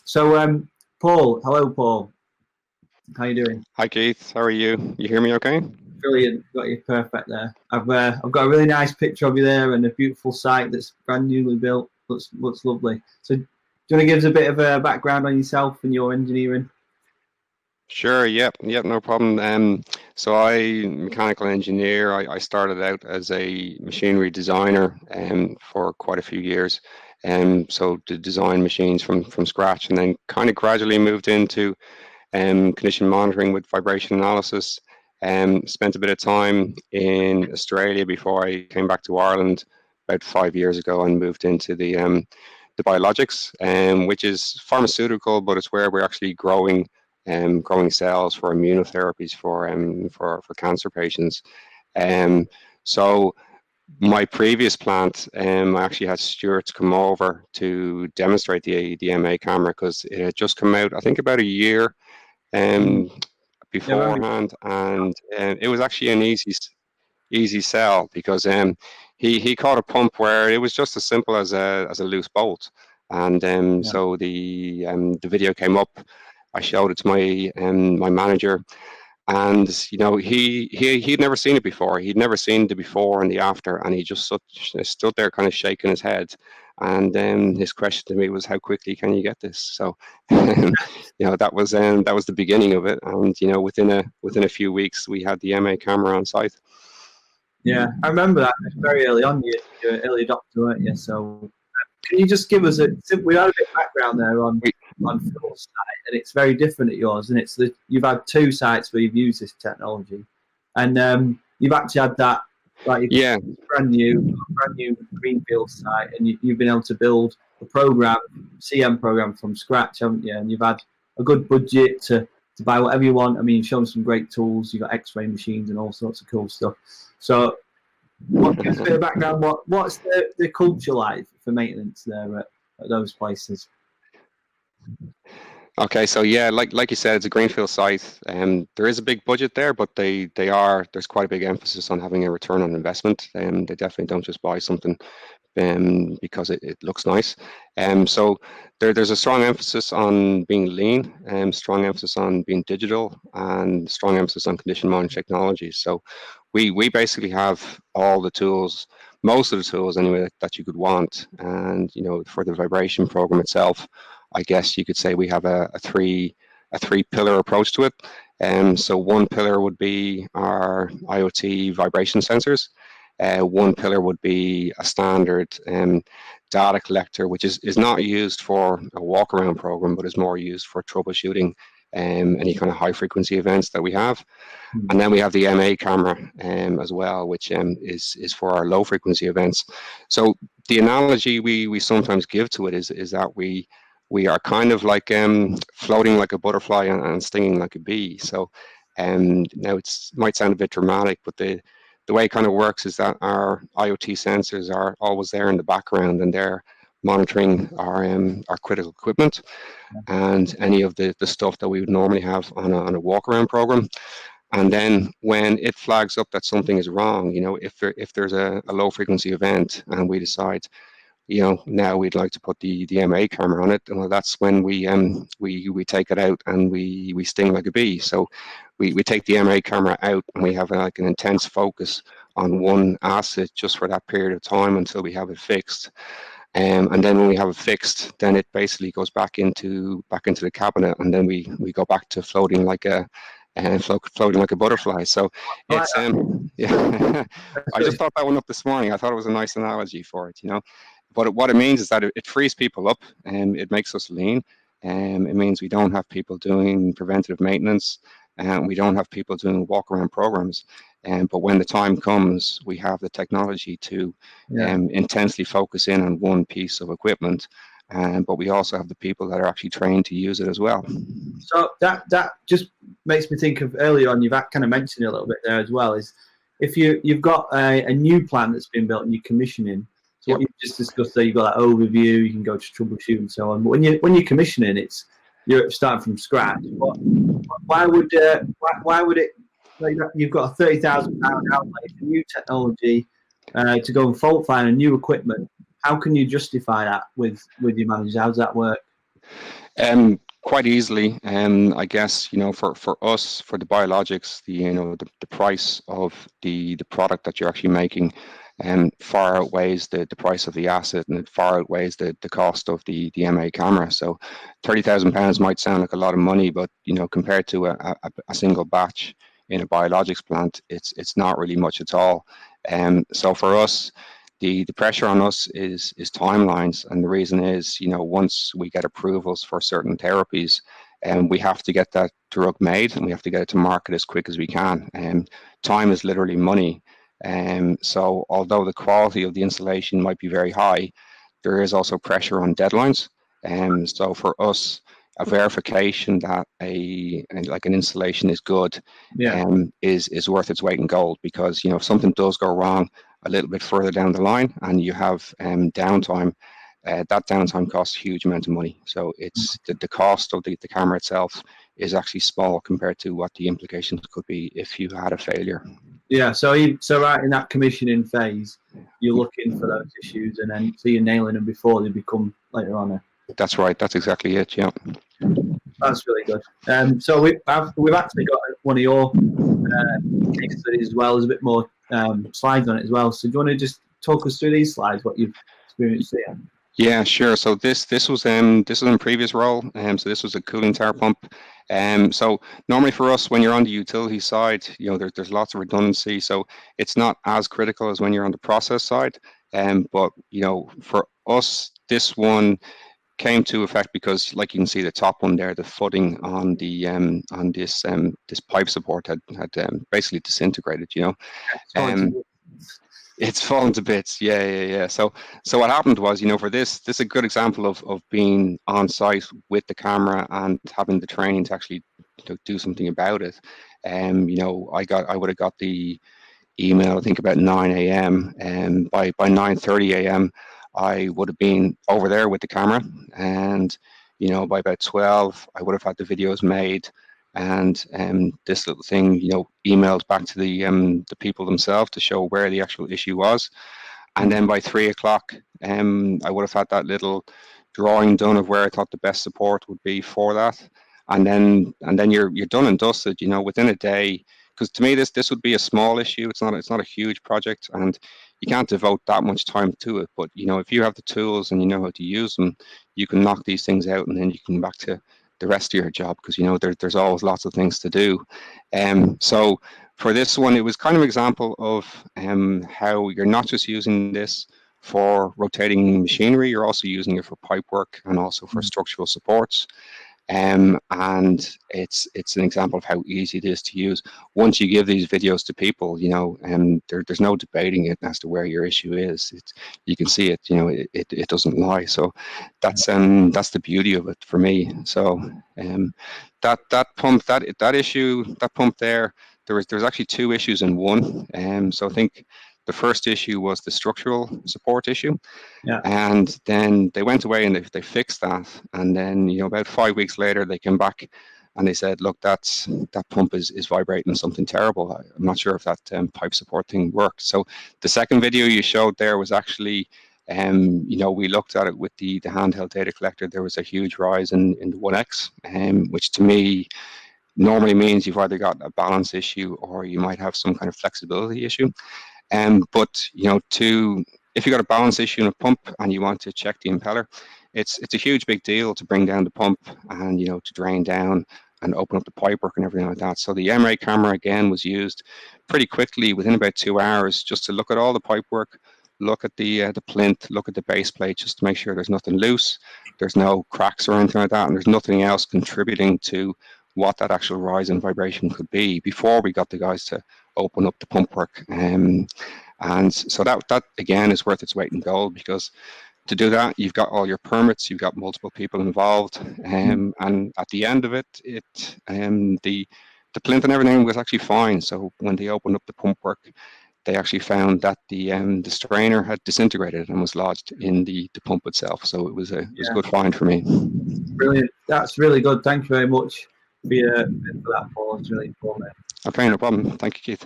So, Paul, hello, Paul. How you doing? Hi Keith, how are you? You hear me okay? Brilliant, got you perfect there. I've got a really nice picture of you there and a beautiful site that's brand newly built. Looks lovely. So, do you want to give us a bit of a background on yourself and your engineering? Sure, yep, no problem. So mechanical engineer. I started out as a machinery designer for quite a few years. So to design machines from scratch, and then kind of gradually moved into condition monitoring with vibration analysis. Spent a bit of time in Australia before I came back to Ireland about 5 years ago and moved into the biologics, which is pharmaceutical, but it's where we're actually growing cells for immunotherapies for cancer patients. So my previous plant, I actually had Stuart come over to demonstrate the MA camera because it had just come out, I think, about a year beforehand, and it was actually an easy sell because he caught a pump where it was just as simple as a loose bolt, and so the video came up. I showed it to my manager, and he'd never seen it before. He'd never seen the before and the after, and he just stood there, kind of shaking his head. And his question to me was, "How quickly can you get this?" So, that was the beginning of it. And within a few weeks, we had the MA camera on site. Yeah, I remember that very early on. You're an early adopter, weren't you? So, can you just give us we had a bit of background there on Phil's site, and it's very different at yours, and it's you've had two sites where you've used this technology, and you've actually had that brand new greenfield site, and you've been able to build a CM program from scratch, haven't you? And you've had a good budget to buy whatever you want. I mean, you've shown some great tools. You've got X-ray machines and all sorts of cool stuff. So, give us a bit of background. What's the culture like for maintenance there at those places? Okay, so yeah, like you said, it's a greenfield site. There is a big budget there, but there's quite a big emphasis on having a return on investment. They definitely don't just buy something because it looks nice. So there's a strong emphasis on being lean, strong emphasis on being digital, and strong emphasis on condition monitoring technologies. So we basically have all the tools, most of the tools anyway, that you could want. And for the vibration program itself, I guess you could say we have a three pillar approach to it. So one pillar would be our IoT vibration sensors. One pillar would be a standard data collector, which is not used for a walk around program, but is more used for troubleshooting any kind of high frequency events that we have. And then we have the MA camera as well, which is for our low frequency events. So the analogy we sometimes give to it is that we are kind of like floating like a butterfly and stinging like a bee. So now it might sound a bit dramatic, but the way it kind of works is that our IoT sensors are always there in the background, and they're monitoring our critical equipment and any of the stuff that we would normally have on a walk around program. And then when it flags up that something is wrong, if there's a low frequency event and we decide, now we'd like to put the MA camera on it, well, that's when we take it out and we sting like a bee. So we take the MA camera out and we have like an intense focus on one asset just for that period of time until we have it fixed. And then when we have it fixed, then it basically goes back into the cabinet, and then we go back to floating like a butterfly. So it's yeah. I just thought that one up this morning. I thought it was a nice analogy for it, But what it means is that it frees people up, and it makes us lean. It means we don't have people doing preventative maintenance, and we don't have people doing walk-around programs. But when the time comes, we have the technology to intensely focus in on one piece of equipment. But we also have the people that are actually trained to use it as well. So that just makes me think of earlier on. You've kind of mentioned it a little bit there as well. Is if you've got a new plant that's been built and you're commissioning. So what you've just discussed there, you've got that overview. You can go to troubleshoot and so on. But when you're commissioning, you're starting from scratch. But why would it? Like that, you've got a £30,000 outlay for new technology to go and fault find a new equipment. How can you justify that with your managers? How does that work? Quite easily. I guess, for us, for the biologics, the price of the product that you're actually making far outweighs the price of the asset, and it far outweighs the cost of the MA camera. So £30,000 might sound like a lot of money, but compared to a single batch in a biologics plant, it's not really much at all. So for us, the pressure on us is timelines, and the reason is, once we get approvals for certain therapies, we have to get that drug made, and we have to get it to market as quick as we can. Time is literally money. So although the quality of the installation might be very high, there is also pressure on deadlines. So for us, a verification that an installation is good, is worth its weight in gold, because if something does go wrong a little bit further down the line and you have downtime, that downtime costs a huge amount of money. So it's the cost of the camera itself is actually small compared to what the implications could be if you had a failure. Yeah, so right in that commissioning phase, you're looking for those issues, and then so you're nailing them before they become later on. That's right. That's exactly it. Yeah. That's really good. So we've actually got one of your case studies as well. There's a bit more slides on it as well. So do you want to just talk us through these slides, what you've experienced here? Yeah, sure. So this was in a previous role. So this was a cooling tower pump. So normally for us, when you're on the utility side, there's lots of redundancy. So it's not as critical as when you're on the process side. But for us, this one came to effect because, like you can see, the top one there, the footing on the on this pipe support had basically disintegrated. It's fallen to bits. Yeah. So what happened was, for this is a good example of being on site with the camera and having the training to actually do something about it. I would have got the email, I think, about 9 a.m. and by 9:30 a.m. I would have been over there with the camera, and by about 12 I would have had the videos made, and this little thing emailed back to the people themselves to show where the actual issue was. And then by 3 o'clock I would have had that little drawing done of where I thought the best support would be for that. And then you're done and dusted within a day. Because to me, this would be a small issue. It's not a huge project, and you can't devote that much time to it. But if you have the tools and you know how to use them, you can knock these things out, and then you can go back to the rest of your job, because there's always lots of things to do. So for this one, it was kind of an example of how you're not just using this for rotating machinery, you're also using it for pipe work and also for structural supports. And it's an example of how easy it is to use. Once you give these videos to people, there's no debating it as to where your issue is. You can see it. It doesn't lie. So that's the beauty of it for me. So that pump, that issue, that pump there, there's actually two issues in one. So I think the first issue was the structural support issue. Yeah. And then they went away and they fixed that. And then, about 5 weeks later, they came back and they said, look, that pump is vibrating something terrible. I'm not sure if that pipe support thing worked. So the second video you showed there was actually, we looked at it with the handheld data collector. There was a huge rise in the 1X, which to me normally means you've either got a balance issue or you might have some kind of flexibility issue. But if you've got a balance issue in a pump and you want to check the impeller, it's a huge big deal to bring down the pump and to drain down and open up the pipework and everything like that. So the MRA camera again was used pretty quickly within about 2 hours just to look at all the pipework, look at the plinth, look at the base plate, just to make sure there's nothing loose, there's no cracks or anything like that, and there's nothing else contributing to what that actual rise in vibration could be before we got the guys to open up the pump work. And so that again is worth its weight in gold, because to do that, you've got all your permits, you've got multiple people involved, and at the end of it, the plinth and everything was actually fine. So when they opened up the pump work, they actually found that the strainer had disintegrated and was lodged in the pump itself. So it was a good find for me. Brilliant. That's really good. Thank you very much for that, Paul. It's really informative. Okay, no problem. Thank you, Keith.